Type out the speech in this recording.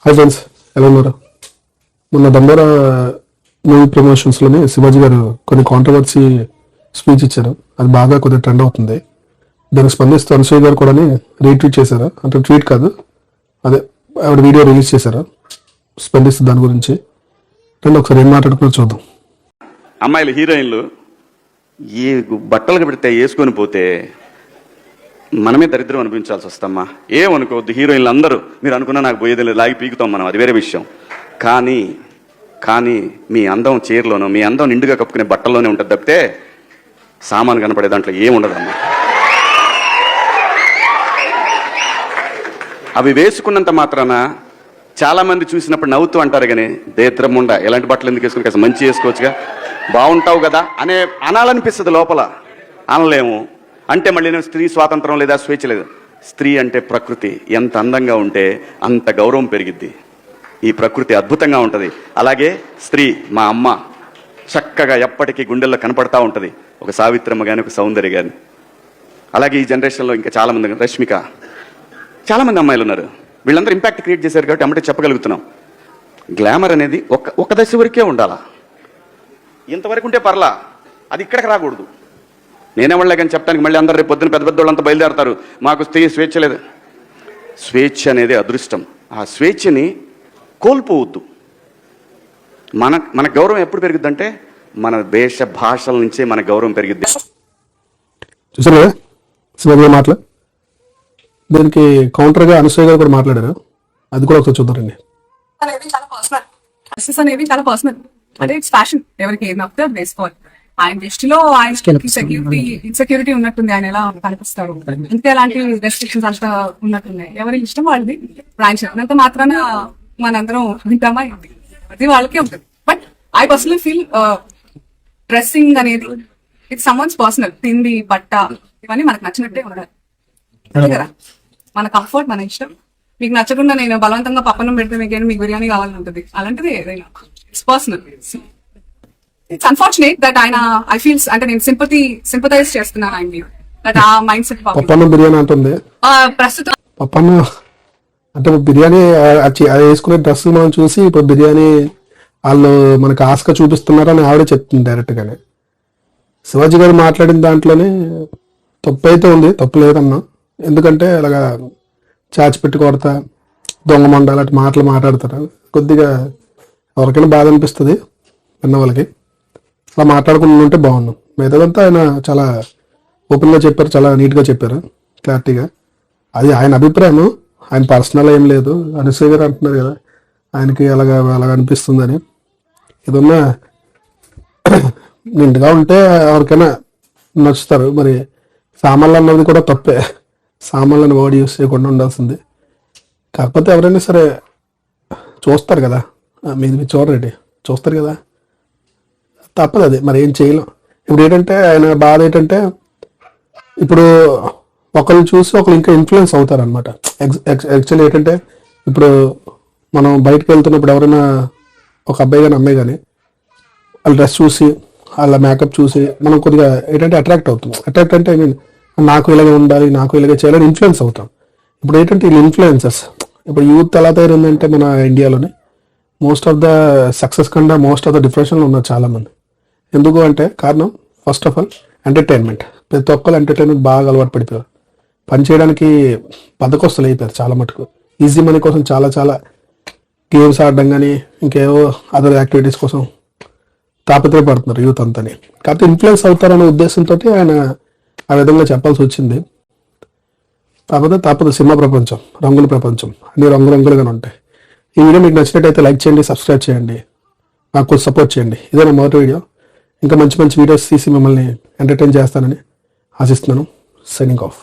Hi friends, ఎలా ఉన్నారు? మొన్న దండోరా మూవీ ప్రమోషన్స్లోనే శివాజీ గారు కొన్ని కాంట్రవర్సీ స్పీచ్ ఇచ్చారు. అది బాగా కొద్దిగా ట్రెండ్ అవుతుంది. దానికి స్పందిస్తూ అనసూయ గారు కూడా రీట్వీట్ చేశారు. అంటే ట్వీట్ కాదు, అదే ఆవిడ వీడియో రిలీజ్ చేశారు స్పందిస్తూ దాని గురించి. రండి ఒకసారి ఏం మాట్లాడుకున్నా చూద్దాం. అమ్మాయిలు హీరోయిన్లు ఏ బట్టలు పెడితే వేసుకొని పోతే మనమే దరిద్రం అనిపించాల్సి వస్తామ్మా. ఏమనుకోవద్దు, హీరోయిన్లు అందరూ మీరు అనుకున్నా నాకు పోయేది లేదు, లాగి పీకుతాం మనం, అది వేరే విషయం. కానీ మీ అందం చీరలోనో మీ అందం నిండుగా కప్పుకునే బట్టల్లోనే ఉంటుంది తప్పితే సామాను కనపడే దాంట్లో ఏముండదమ్మా. అవి వేసుకున్నంత మాత్రాన చాలామంది చూసినప్పుడు నవ్వుతూ అంటారు, కానీ దేత్రముండ ఎలాంటి బట్టలు ఎందుకు వేసుకుని కాస్త మంచి వేసుకోవచ్చుగా, బాగుంటావు కదా అనే అనాలనిపిస్తుంది. లోపల అనలేము. అంటే మళ్ళీ స్త్రీ స్వాతంత్రం లేదా స్వేచ్ఛ లేదు. స్త్రీ అంటే ప్రకృతి, ఎంత అందంగా ఉంటే అంత గౌరవం పెరిగిద్ది. ఈ ప్రకృతి అద్భుతంగా ఉంటుంది. అలాగే స్త్రీ మా అమ్మ చక్కగా ఎప్పటికీ గుండెల్లో కనపడతా ఉంటుంది, ఒక సావిత్రమ్మ కానీ ఒక సౌందర్య కానీ. అలాగే ఈ జనరేషన్లో ఇంకా చాలామంది, రష్మిక, చాలామంది అమ్మాయిలు ఉన్నారు. వీళ్ళందరూ ఇంపాక్ట్ క్రియేట్ చేశారు కాబట్టి అమ్మటే చెప్పగలుగుతున్నాం. గ్లామర్ అనేది ఒక దశ వరకే ఉండాలా, ఇంతవరకు ఉంటే పర్లా, అది ఇక్కడికి రాకూడదు. నేనేవాళ్ళే కానీ చెప్పడానికి మళ్ళీ అందరు రేపు పొద్దున పెద్ద వాళ్ళంతా బయలుదేరతారు, మాకు స్త్రీ స్వేచ్ఛ లేదు. స్వేచ్ఛ అనేది అదృష్టం. ఆ స్వేచ్ఛని కోల్పోవద్దు. మన గౌరవం ఎప్పుడు పెరుగుద్దంటే మన దేశ భాషల నుంచే మన గౌరవం పెరిగిద్ది. చూసారు కదా శివాజీ మాటలు. దీనికి కౌంటర్గా అనసూయ గారు కూడా మాట్లాడారు. అది కూడా ఒకసారి చూద్దారండి. అనేవి చాలా పర్సనల్, అంటే ఇట్స్ ఫ్యాషన్. ఎవరికి ఏది నచ్చితే అది వేసుకోవాలి. ఆయన దృష్టిలో ఆయన ఇన్సెక్యూరిటీ ఉన్నట్టుంది, ఆయన ఎలా కనిపిస్తారు, ఇంతే అలాంటి రెస్ట్రిక్షన్స్ అంతా ఉన్నట్టున్నాయి. ఎవరి ఇష్టం వాళ్ళది. ఆయన చెప్పినంత మాత్రాన మనందరం వింటామా, అది వాళ్ళకే ఉంటుంది. But I personally feel dressing అనేది ఇట్స్ సమ్వన్స్ పర్సనల్. తిండి, బట్ట, ఇవన్నీ మనకు నచ్చినట్టే ఉండాలి కదా. మన కంఫర్ట్, మన ఇష్టం. మీకు నచ్చకుండా నేను బలవంతంగా పప్పనం పెడితే మీకు బిర్యానీ కావాలని ఉంటుంది. అలాంటిది ఏదైనా it's personal. It's unfortunate that ఆయన ఐ ఫీల్స్ అంటే నేను సింపథైజ్ చేస్తున్నాను ఆయన దట్ ఆ మైండ్ సెట్. పప్పన్నం బిర్యానీ అంటుంది ప్రస్తుతం. పప్పన్నం అంటే బిర్యానీ వేసుకునే డ్రెస్ మనం చూసి ఇప్పుడు బిర్యానీ వాళ్ళు మనకు ఆశగా చూపిస్తున్నారని ఆవిడే చెప్తుంది డైరెక్ట్ గానే. శివాజీ గారు మాట్లాడిన దాంట్లోనే తప్పు అయితే ఉంది, తప్పు లేదన్నా. ఎందుకంటే అలాగా చాచి పెట్టి కొడతా, దొంగ మండ అలాంటి మాటలు మాట్లాడతారు. కొద్దిగా ఎవరికైనా బాధ అనిపిస్తుంది విన్న వాళ్ళకి. అలా మాట్లాడుకుంటూ ఉంటే బాగున్నాం. మిగతాదంతా ఆయన చాలా ఓపెన్గా చెప్పారు, చాలా నీట్గా చెప్పారు, క్లారిటీగా. అది ఆయన అభిప్రాయం, ఆయన పర్సనల్ ఏం లేదు. అనసూయ గారు అంటున్నారు కదా ఆయనకి అలాగా అనిపిస్తుందని. ఏదన్నా నిండుగా ఉంటే ఎవరికైనా నచ్చుతారు. మరి సామాన్లు అన్నది కూడా తప్పే, సామాన్లను వర్డ్ యూస్ చేయకుండా ఉండాల్సింది. కాకపోతే ఎవరైనా సరే చూస్తారు కదా, మీరు చూడండి, చూస్తారు కదా, తప్పదు. అది మరి ఏం చేయలేం. ఇప్పుడు ఏంటంటే ఆయన బాధ ఏంటంటే ఇప్పుడు ఒకరిని చూసి ఒకరు ఇంకా ఇన్ఫ్లుయెన్స్ అవుతారనమాట. యాక్చువల్లీ ఏంటంటే ఇప్పుడు మనం బయటకు వెళ్తున్నప్పుడు ఎవరైనా ఒక అబ్బాయి కానీ అమ్మాయి కానీ వాళ్ళ డ్రెస్ చూసి వాళ్ళ మేకప్ చూసి మనం కొద్దిగా ఏంటంటే అట్రాక్ట్ అవుతాం. అట్రాక్ట్ అంటే ఐ మీన్ నాకు ఇలాగే ఉండాలి, నాకు ఇలాగే చేయాలని ఇన్ఫ్లుయెన్స్ అవుతాం. ఇప్పుడు ఏంటంటే వీళ్ళు ఇన్ఫ్లుయెన్సర్స్. ఇప్పుడు యూత్ ఎలా తయారైందంటే మన ఇండియాలోనే మోస్ట్ ఆఫ్ ద సక్సెస్ కన్నా మోస్ట్ ఆఫ్ ద డిప్రెషన్లో ఉన్నారు చాలామంది. ఎందుకు అంటే కారణం ఫస్ట్ ఆఫ్ ఆల్ ఎంటర్టైన్మెంట్. ప్రతి ఒక్కరు ఎంటర్టైన్మెంట్ బాగా అలవాటు పడిపోయారు. పని చేయడానికి బద్ధకస్తులు అయిపోయారు చాలా మటుకు. ఈజీ మనీ కోసం చాలా గేమ్స్ ఆడడం కానీ ఇంకేవో అదర్ యాక్టివిటీస్ కోసం తాపత్రయపడుతున్నారు యూత్ అంతని. కాకపోతే ఇన్ఫ్లుయెన్స్ అవుతారనే ఉద్దేశంతో ఆయన ఆ విధంగా చెప్పాల్సి వచ్చింది. కాకపోతే తప్పదు, సినిమా ప్రపంచం, రంగుల ప్రపంచం, అన్ని రంగురంగులుగానే ఉంటాయి. ఈ వీడియో మీకు నచ్చినట్టయితే లైక్ చేయండి, సబ్స్క్రైబ్ చేయండి, నాకు కొంచెం సపోర్ట్ చేయండి. ఇదే నా మొదటి వీడియో. ఇంకా మంచి వీడియోస్ తీసి మిమ్మల్ని ఎంటర్టైన్ చేస్తానని ఆశిస్తున్నాను. Signing off.